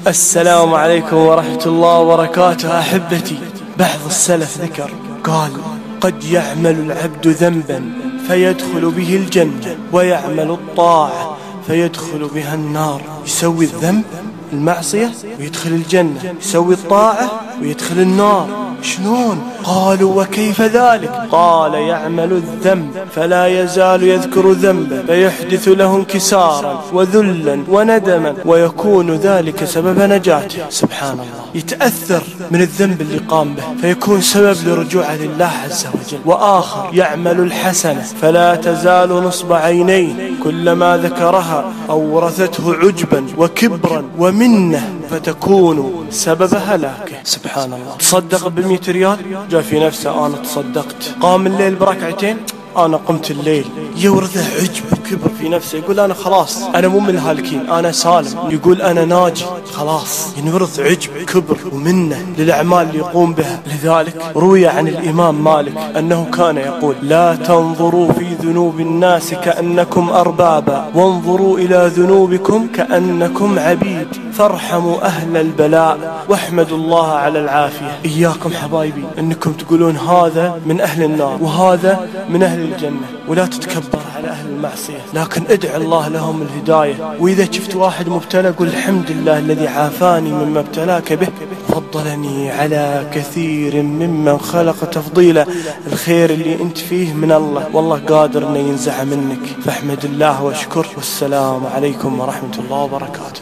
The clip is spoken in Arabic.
السلام عليكم ورحمة الله وبركاته. أحبتي، بعض السلف ذكر قال: قد يعمل العبد ذنبا فيدخل به الجنة، ويعمل الطاعة فيدخل بها النار. يسوي الذنب المعصية ويدخل الجنة، يسوي الطاعة ويدخل النار. شلون؟ قالوا: وكيف ذلك؟ قال: يعمل الذنب فلا يزال يذكر ذنبه فيحدث له انكسارا وذلا وندما، ويكون ذلك سبب نجاته. سبحان الله. يتأثر من الذنب اللي قام به فيكون سبب لرجوعه لله عز وجل. وآخر يعمل الحسنة فلا تزال نصب عينيه، كلما ذكرها أورثته عجبا وكبرا ومنة فتكون سبب هلاكه. سبحان الله. تصدق ب100 ريال، جاء في نفسه: أنا تصدقت. قام الليل بركعتين، أنا قمت الليل. يورثه عجب وكبر في نفسه، يقول: أنا خلاص، أنا مو من الهالكين، أنا سالم. يقول: أنا ناجي. خلاص ينورث عجب كبر ومنه للأعمال اللي يقوم بها. لذلك روي عن الإمام مالك أنه كان يقول: لا تنظروا في ذنوب الناس كأنكم أربابا، وانظروا إلى ذنوبكم كأنكم عبيد، فارحموا أهل البلاء واحمدوا الله على العافية. إياكم حبايبي أنكم تقولون هذا من أهل النار وهذا من أهل الجنة، ولا تتكبر على أهل المعصية، لكن ادعوا الله لهم الهداية. وإذا شفت واحد مبتلى قل: الحمد لله الذي عافاني مما ابتلاك به، فضلني على كثير ممن خلق تفضيلا. الخير اللي انت فيه من الله، والله قادر انه ينزع منك، فاحمد الله واشكر. والسلام عليكم ورحمة الله وبركاته.